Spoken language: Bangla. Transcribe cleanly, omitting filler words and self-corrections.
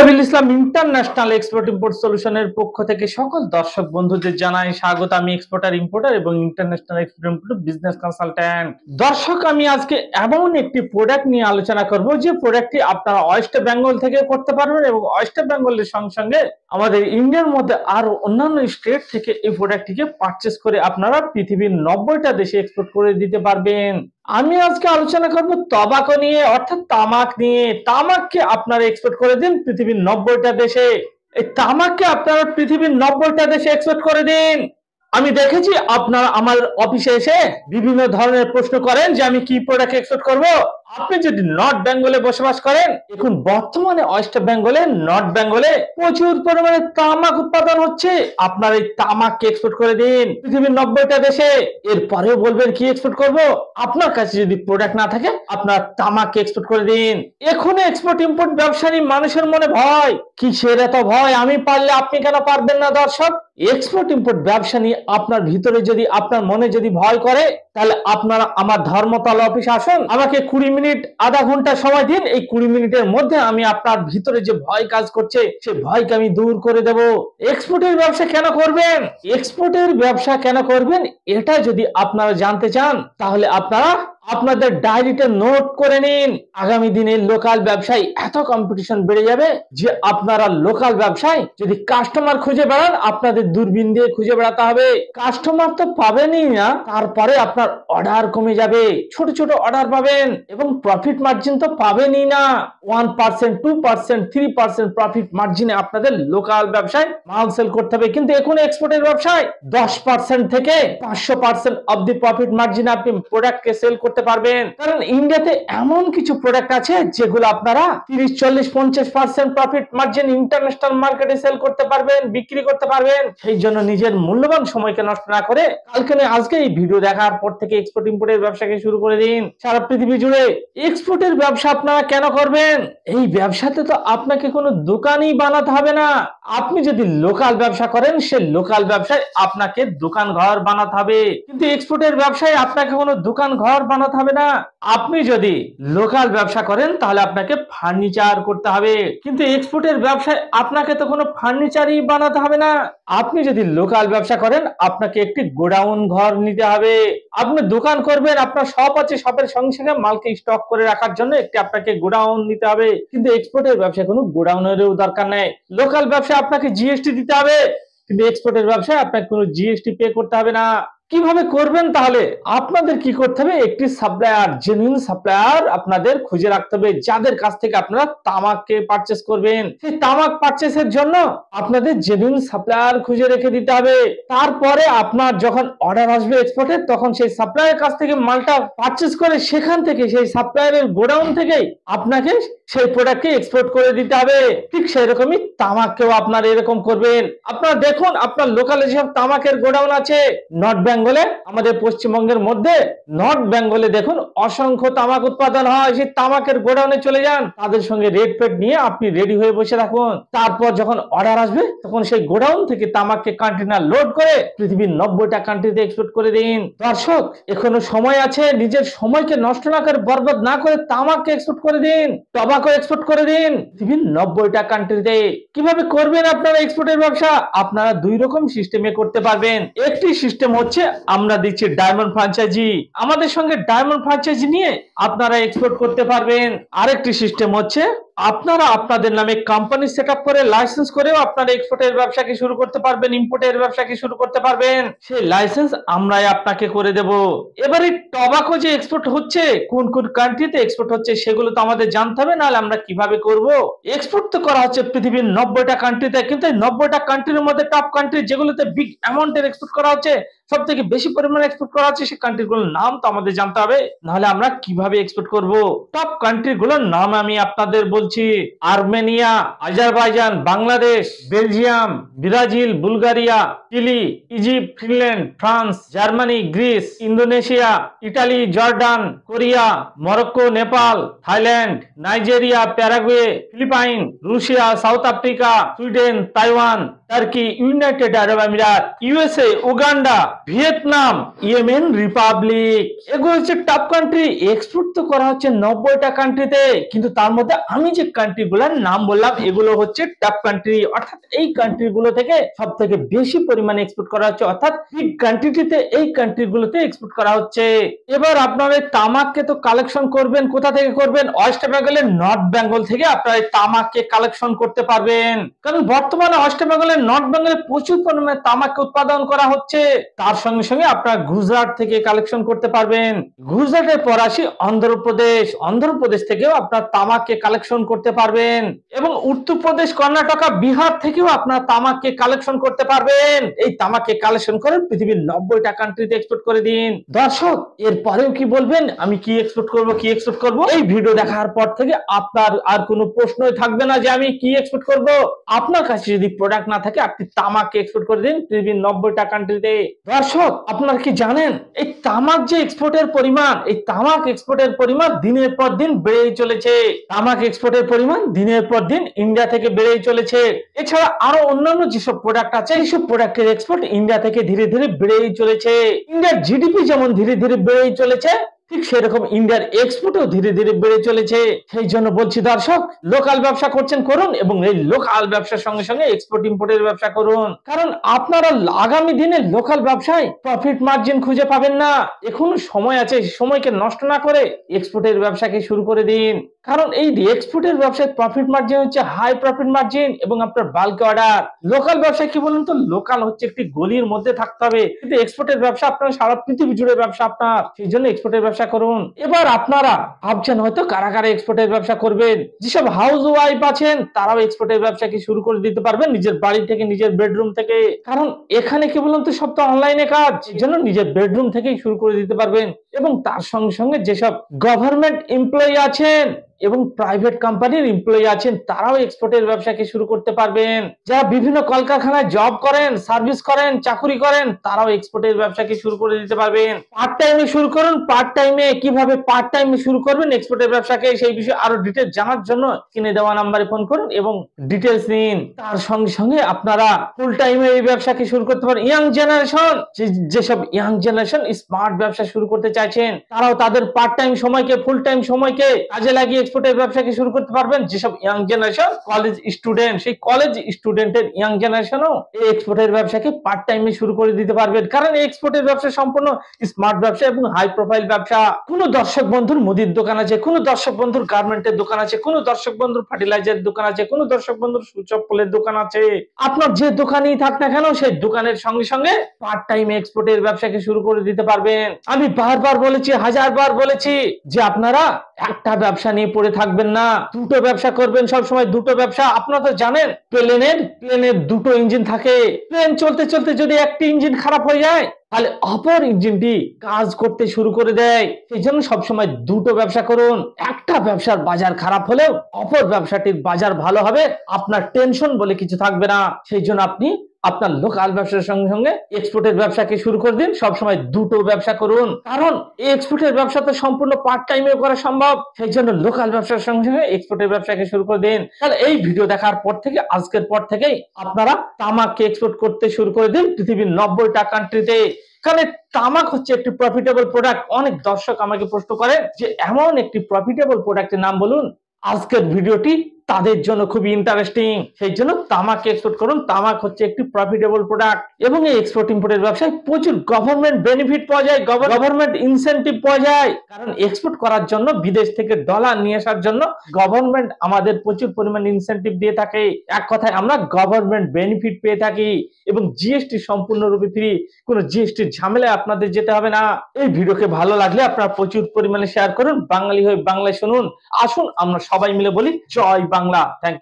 সাবিল ইসলাম ইন্টারন্যাশনাল এক্সপোর্ট ইম্পোর্ট সলিউশনের পক্ষ থেকে সকল দর্শক বন্ধুদের জানাই স্বাগত। আমি এক্সপোর্টার ইম্পোর্টার এবং international export import business consultant. দর্শক, আমি আজকে এমন একটি প্রোডাক্ট নিয়ে আলোচনা করব যে প্রোডাক্টটি আপনারা ওয়েস্ট বেঙ্গল থেকে করতে পারবেন এবং ওয়েস্ট বেঙ্গলের সঙ্গে সঙ্গে আমাদের ইন্ডিয়ার মধ্যে আরো অন্যান্য স্টেট থেকে এই প্রোডাক্টটিকে পারচেস করে আপনারা পৃথিবীর 90টা দেশে এক্সপোর্ট করে দিতে পারবেন। আমি আজকে আলোচনা করব তবাকো নিয়ে, অর্থাৎ তামাক নিয়ে। তামাককে আপনারা এক্সপোর্ট করে দিন পৃথিবীর 90টা দেশে। এই তামাককে আপনারা পৃথিবীর 90টা দেশে এক্সপোর্ট করে দিন। আমি দেখেছি আপনারা আমার অফিসে এসে বিভিন্ন ধরনের প্রশ্ন করেন যে আমি কি প্রোডাক্ট এক্সপোর্ট করব। আপনি যদি নর্থ বেঙ্গলে বসবাস করেন, এখন বর্তমানে ওয়েস্ট বেঙ্গলে, নর্থ বেঙ্গলে প্রচুর পরিমাণে তামাক উৎপাদন হচ্ছে। আপনার এই তামাককে এক্সপোর্ট করে দিন পৃথিবীর 90টা দেশে। এরপরেও বলবেন কি এক্সপোর্ট করব। আপনার কাছে যদি প্রোডাক্ট না থাকে, আপনার তামাককে এক্সপোর্ট করে দিন। এখন এক্সপোর্ট ইম্পোর্ট ব্যবসায়ী মানুষের মনে ভয়, কিসের এত ভয়? আমি পারলে আপনি কেন পারবেন না? দর্শক, এক্সপোর্ট ইম্পোর্ট ব্যবসা নিয়ে আপনার ভিতরে যদি, আপনার মনে যদি ভয় করে, তাহলে আপনারা আমার ধর্মতলা অফিসে আসুন। আমাকে 20 মিনিট, আধা ঘন্টা সময় দিন। এই 20 মিনিটের মধ্যে আমি আপনার ভিতরে যে ভয় কাজ করছে, সেই ভয়কে আমি দূর করে দেব। এক্সপোর্টের ব্যবসা কেন করবেন? এক্সপোর্টের ব্যবসা কেন করবেন এটা যদি আপনারা জানতে চান, তাহলে আপনারা আপনাদের ডায়েরিতে নোট করে নিন। আগামী দিনে লোকাল ব্যবসায় এত কম্পিটিশন বেড়ে যাবে যে আপনারা লোকাল ব্যবসায় যদি কাস্টমার খুঁজে বেড়ান, আপনাদের দূরবীন দিয়ে খুঁজে বেড়াতে হবে। কাস্টমার তো পাবেনই না, তারপরে আপনার অর্ডার কমে যাবে, ছোট ছোট অর্ডার পাবেন এবং প্রফিট মার্জিন তো পাবেনই না। 1%, 2%, 3% প্রফিট মার্জিনে আপনাদের লোকাল ব্যবসায় মাল সেল করতে হবে। কিন্তু এখন এক্সপোর্টের ব্যবসায় 10% থেকে 500% অব দি প্রফিট মার্জিনে আপনি প্রোডাক্টকে সেল করতে পারবেন। কারণ ইন্ডিয়াতে এমন কিছু প্রোডাক্ট আছে যেগুলো আপনারা 30, 40, 50% প্রফিট মার্জিন ইন্টারন্যাশনাল মার্কেটে সেল করতে পারবেন, বিক্রি করতে পারবেন। সেই জন্য নিজের মূল্যবান সময়কে নষ্ট না করে কালকে না আজকে এই ভিডিও দেখার পর থেকে এক্সপোর্ট ইম্পোর্টের ব্যবসাকে শুরু করে দিন সারা পৃথিবী জুড়ে। এক্সপোর্টের ব্যবসা আপনারা কেন করবেন? এই ব্যবসাতে তো আপনাকে কোনো দোকানই বানাতে হবে না। আপনি যদি লোকাল ব্যবসা করেন, সে লোকাল ব্যবসায় আপনাকে দোকান ঘর বানাতে হবে। কিন্তু এক্সপোর্টের ব্যবসায় আপনাকে কোনো দোকান ঘর বানাতে হবে না। আপনি যদি লোকাল ব্যবসা করেন, তাহলে আপনাকে ফার্নিচার করতে হবে। কিন্তু এক্সপোর্টের ব্যবসায় আপনাকে তো কোনো ফার্নিচারই বানাতে হবে না। আপনি যদি লোকাল ব্যবসা করেন, আপনাকে একটি গোডাউন ঘর নিতে হবে। আপনি দোকান করবেন, আপনার শপ আছে, শপের সঙ্গে সঙ্গে মালকে স্টক করে রাখার জন্য একটি আপনাকে গোডাউন নিতে হবে। কিন্তু এক্সপোর্টের ব্যবসায় কোনো গোডাউনেরও দরকার নেই। লোকাল ব্যবসায় আপনাকে জিএসটি দিতে হবে, কিন্তু এক্সপোর্টের ব্যবসায় আপনাকে কোনো জিএসটি পে করতে হবে না। কিভাবে করবেন তাহলে? আপনাদের কি করতে হবে? একটি সাপ্লায়ার, জেনুইন সাপ্লায়ার আপনাদের খুঁজে রাখতে হবে, যাদের কাছ থেকে আপনারা তামাককে পারচেস করবেন। সেই তামাক পারচেসের জন্য আপনাদের জেনুইন সাপ্লায়ার খুঁজে রেখে দিতে হবে। তারপরে আপনার যখন অর্ডার আসবে এক্সপোর্টের, তখন সেই সাপ্লায়ারের কাছ থেকে মালটা পারচেস করে, সেখান থেকে, সেই সাপ্লায়ারের গোডাউন থেকেই আপনাকে সেই প্রোডাক্টকে এক্সপোর্ট করে দিতে হবে। ঠিক সেই রকমই তামাককেও আপনারা এরকম করবেন। আপনারা দেখুন, আপনার লোকালে যেসব তামাকের গোডাউন আছে নর্থ বেঙ্গলে, আমাদের পশ্চিমবঙ্গের মধ্যে নর্থ বেঙ্গলে দেখুন অসংখ্য তামাক উৎপাদন হয়। সেই তামাকের গোডাউনে চলে যান, তাদের সঙ্গে রেট পেট নিয়ে আপনি রেডি হয়ে বসে রাখুন। তারপর যখন অর্ডার আসবে, তখন সেই গোডাউন থেকে তামাককে কন্টেনার লোড করে পৃথিবীর 90টা কান্ট্রিতে এক্সপোর্ট করে দিন। দর্শক, এখনো সময় আছে। নিজের সময়কে নষ্ট না করে, বরবাদ না করে তামাককে এক্সপোর্ট করে দিন, টবাকো এক্সপোর্ট করে দিন পৃথিবীর 90টা কান্ট্রিতে। কিভাবে করবেন আপনারা এক্সপোর্টের ব্যবসা? আপনারা দুই রকম সিস্টেমে করতে পারবেন। একটি সিস্টেম হচ্ছে আমরা দিচ্ছি ডায়মন্ড ফ্র্যাঞ্চাইজি। আমাদের সঙ্গে ডায়মন্ড ফ্র্যাঞ্চাইজি নিয়ে আপনারা এক্সপোর্ট করতে পারবেন। আরেকটি সিস্টেম হচ্ছে আপনারা আপনাদের নামে কোম্পানি সেটআপ করে, লাইসেন্স করেও আপনারা এক্সপোর্টের ব্যবসাকে শুরু করতে পারবেন, ইম্পোর্টের ব্যবসাকে শুরু করতে পারবেন। সেই লাইসেন্স আমরাই আপনাকে করে দেব। এবারে টবাকো যে এক্সপোর্ট হচ্ছে, কোন কোন কান্ট্রিতে এক্সপোর্ট হচ্ছে সেগুলো তো আমাদের জানতে হবে, নাহলে আমরা কিভাবে করব? এক্সপোর্ট তো করা হচ্ছে পৃথিবীর 90টা কান্ট্রিতে, কিন্তু এই 90টা কান্ট্রির মধ্যে টপ কান্ট্রি যেগুলোতে বিগ অ্যামাউন্টের এক্সপোর্ট করা হচ্ছে, সব থেকে বেশি পরিমাণে এক্সপোর্ট করা হচ্ছে, সেই কান্ট্রিগুলোর নাম তো আমাদের জানতে হবে, নাহলে আমরা কিভাবে এক্সপোর্ট করব? টপ কান্ট্রিগুলোর নাম আমি আপনাদের বলছি: Armenia, Azerbaijan, Bangladesh, Belgium, Brazil, Bulgaria, Chile, Egypt, Finland, France, Germany, Greece, Indonesia, Italy, Jordan, Korea, Morocco, Nepal, Thailand, Nigeria, Paraguay, Philippine, Russia, South Africa, Sweden, Taiwan, Turkey, United Arab Emirates, USA, Uganda, Vietnam, Yemen Republic. এগুলো হচ্ছে টপ কান্ট্রি। এক্সপোর্ট তো করা হচ্ছে 90টা কান্ট্রিতে, কিন্তু তার মধ্যে আমি যে কান্ট্রিগুলোর নাম বললাম এগুলো হচ্ছে টপ কান্ট্রি, অর্থাৎ এই কান্ট্রিগুলো থেকে সব থেকে বেশি পরিমাণে এক্সপোর্ট করা হচ্ছে, অর্থাৎ বিগ কান্ট্রিতে এই কান্ট্রিগুলোতে এক্সপোর্ট করা হচ্ছে। এবার আপনারা তামাককে তো কালেকশন করবেন, কোথা থেকে করবেন? ওয়েস্ট বেঙ্গলের নর্থ বেঙ্গল থেকে আপনারা তামাককে কালেকশন করতে পারবেন, কারণ বর্তমানে ওয়েস্ট বেঙ্গলের নর্থ বেঙ্গলে প্রচুর পরিমাণে তামাককে উৎপাদন করা হচ্ছে। তার সঙ্গে সঙ্গে আপনারা গুজরাট থেকে কালেকশন করতে পারবেন। গুজরাটের পর আসি অন্ধ্রপ্রদেশ, অন্ধ্রপ্রদেশ থেকেও আপনার তামাককে কালেকশন করতে পারবেন, এবং উত্তরপ্রদেশ, কর্ণাটকা, বিহার থেকেও আপনার তামাককে কালেকশন করতে পারবেন। এই তামাককে কালেকশন করে পৃথিবীর 90টা কান্ট্রিতে এক্সপোর্ট করে দিন। দর্শক, এরপরেও কি বলবেন আমি কি এক্সপোর্ট করব, কি এক্সপোর্ট করব? এই ভিডিও দেখার পর থেকে আপনার আর কোনো প্রশ্নই থাকবে না যে আমি কি এক্সপোর্ট করব। আপনার কাছে যদি প্রোডাক্ট না থাকে আপনি তামাককে এক্সপোর্ট করে দিন পৃথিবীর 90টা কান্ট্রিতে। দর্শক, আপনারা কি জানেন এই তামাক যে এক্সপোর্টের পরিমাণ, এই তামাক এক্সপোর্টের পরিমাণ দিনের পর দিন বেড়েই চলেছে। তামাক এক্সপোর্টের পরিমাণ দিনের পর দিন ইন্ডিয়া থেকে বেড়েই চলেছে। এছাড়া আরো অন্যান্য যেসব প্রোডাক্ট আছে এইসব প্রোডাক্টের এক্সপোর্ট ইন্ডিয়া থেকে ধীরে ধীরে বেড়েই চলেছে। ইন্ডিয়ার জিডিপি যেমন ধীরে ধীরে বেড়েই চলেছে, ঠিক সেরকম ইন্ডিয়ার এক্সপোর্টও ধীরে ধীরে বেড়ে চলেছে। সেই জন্য বলছি দর্শক, লোকাল ব্যবসা করছেন করুন, এবং এই লোকাল ব্যবসার সঙ্গে সঙ্গে এক্সপোর্ট ইম্পোর্টের ব্যবসা করুন, কারণ আপনারা আগামী দিনে লোকাল ব্যবসায় প্রফিট মার্জিন খুঁজে পাবেন না। এখনো সময় আছে, সময়কে নষ্ট না করে এক্সপোর্টের ব্যবসাকে শুরু করে দিন, কারণ এই এক্সপোর্টের ব্যবসায় প্রফিট মার্জিন হচ্ছে হাই প্রফিট মার্জিন এবং আপনার বাল্ক অর্ডার। লোকাল ব্যবসা কি বলুন তো, লোকাল হচ্ছে একটি গলির মধ্যে থাকতে হবে, কিন্তু এক্সপোর্টের ব্যবসা আপনার সারা পৃথিবী জুড়ে ব্যবসা আপনার, সেই জন্য এক্সপোর্টের ব্যবসা করুন। এবার আপনারা ভাবছেন হয়তো কারা কারা এক্সপোর্টের ব্যবসা করবেন। যেসব হাউস ওয়াইফ আছেন তারাও এক্সপোর্টের ব্যবসা কি শুরু করে দিতে পারবেন নিজের বাড়ি থেকে, নিজের বেডরুম থেকে, কারণ এখানে কি বলুন তো সব তো অনলাইনে কাজ, এই জন্য নিজের বেডরুম থেকেই শুরু করে দিতে পারবেন। এবং তার সঙ্গে সঙ্গে যেসব গভর্নমেন্ট এমপ্লয়ি আছেন এবং প্রাইভেট কোম্পানির এমপ্লয়ি আছেন তারাও এক্সপোর্টের ব্যবসাকে শুরু করতে পারবেন। যারা বিভিন্ন কলকারখানায় জব করেন, সার্ভিস করেন, চাকুরি করেন, তারাও এক্সপোর্টের ব্যবসাকে শুরু করে দিতে পারবেন। পার্ট টাইমে শুরু করুন। পার্ট টাইমে কিভাবে পার্ট টাইমে শুরু করবেন এক্সপোর্টের ব্যবসাকে, সেই বিষয়ে আরো ডিটেইলস জানার জন্য স্ক্রিনে দেওয়া নম্বরে ফোন করুন এবং ডিটেইলস নিন। তার সঙ্গে সঙ্গে আপনারা ফুল টাইমে এই ব্যবসাকে শুরু করতে পারেন। ইয়াং জেনারেশন, যেসব ইয়াং জেনারেশন স্মার্ট ব্যবসা শুরু করতে চাইছেন তারাও তাদের পার্ট টাইম সময়কে ফুল টাইম সময়কে কাজে লাগিয়ে এক্সপোর্টের ব্যবসাকে শুরু করতে পারবেন। যেসব ইয়াং জেনারেশন কলেজ স্টুডেন্ট, সেই কলেজ স্টুডেন্টের ইয়াং জেনারেশনও এই এক্সপোর্টের ব্যবসাকে পার্ট টাইমে শুরু করে দিতে পারবেন, কারণ এই এক্সপোর্টের ব্যবসা সম্পূর্ণ স্মার্ট ব্যবসা এবং হাই প্রোফাইল ব্যবসা। কোন দর্শক বন্ধুর মুদির দোকান আছে, কোন দর্শক বন্ধুর গার্মেন্টের দোকান আছে, কোন দর্শক বন্ধুর ফার্টিলাইজার দোকান আছে, কোন দর্শক বন্ধুর সুচপ্পলের দোকান আছে, আপনার যে দোকানেই থাক না কেন সেই দোকানের সঙ্গে সঙ্গে পার্ট টাইম এক্সপোর্টের ব্যবসাকে শুরু করে দিতে পারবেন। আমি বারবার বলেছি, হাজারবার বলেছি যে আপনারা একটা ব্যবসা নিয়ে পড়ে থাকবেন না, দুটো ব্যবসা করবেন সবসময়, দুটো ব্যবসা। আপনারা তো জানেন প্লেনের দুটো ইঞ্জিন থাকে, প্লেন চলতে চলতে যদি একটি ইঞ্জিন খারাপ হয়ে যায় তাহলে অপর ইঞ্জিনটি কাজ করতে শুরু করে দেয়। সেই জন্য সবসময় দুটো ব্যবসা করুন। একটা ব্যবসার বাজার খারাপ হলেও অপর ব্যবসাটির বাজার ভালো হবে, আপনার টেনশন বলে কিছু থাকবে না। সেই জন্য আপনি আপনার লোকাল ব্যবসার সঙ্গে সঙ্গে এক্সপোর্টের ব্যবসাকে শুরু করে দিন। সবসময় দুটো ব্যবসা করুন, কারণ এই এক্সপোর্টের ব্যবসা তো সম্পূর্ণ পার্ট টাইমে করা সম্ভব। সেই জন্য লোকাল ব্যবসার সঙ্গে সঙ্গে এক্সপোর্টের ব্যবসাকে শুরু করে দিন। তাহলে এই ভিডিও দেখার পর থেকে, আজকের পর থেকেই আপনারা তামাককে এক্সপোর্ট করতে শুরু করে দিন পৃথিবীর 90টা কান্ট্রিতে। কারণ তামাক হচ্ছে একটি প্রফিটেবল প্রোডাক্ট। অনেক দর্শক আমাকে প্রশ্ন করেন যে এমন একটি প্রফিটেবল প্রোডাক্টের নাম বলুন। আজকের ভিডিওটি তাদের জন্য খুবই ইন্টারেস্টিং। সেই জন্য তামাককে এক্সপোর্ট করুন। তামাক হচ্ছে একটি প্রফিটেবল প্রোডাক্ট এবং এই এক্সপোর্ট ইম্পোর্টের ব্যবসায় প্রচুর গভর্নমেন্ট বেনিফিট পাওয়া যায়, গভর্নমেন্ট ইনসেনটিভ পাওয়া যায়। কারণ এক্সপোর্ট করার জন্য, বিদেশ থেকে ডলার নিয়ে আসার জন্য গভর্নমেন্ট আমাদের প্রচুর পরিমাণ ইনসেনটিভ দিয়ে থাকে। এক কথায় আমরা গভর্নমেন্ট বেনিফিট পেয়ে থাকি এবং জিএসটি সম্পূর্ণরূপে ফ্রি, কোনো জিএসটির ঝামেলায় আপনাদের যেতে হবে না। এই ভিডিওকে ভালো লাগলে আপনারা প্রচুর পরিমাণে শেয়ার করুন। বাঙালি হয়ে বাংলায় শুনুন। আসুন আমরা সবাই মিলে বলি জয় বাংলা। Thank you.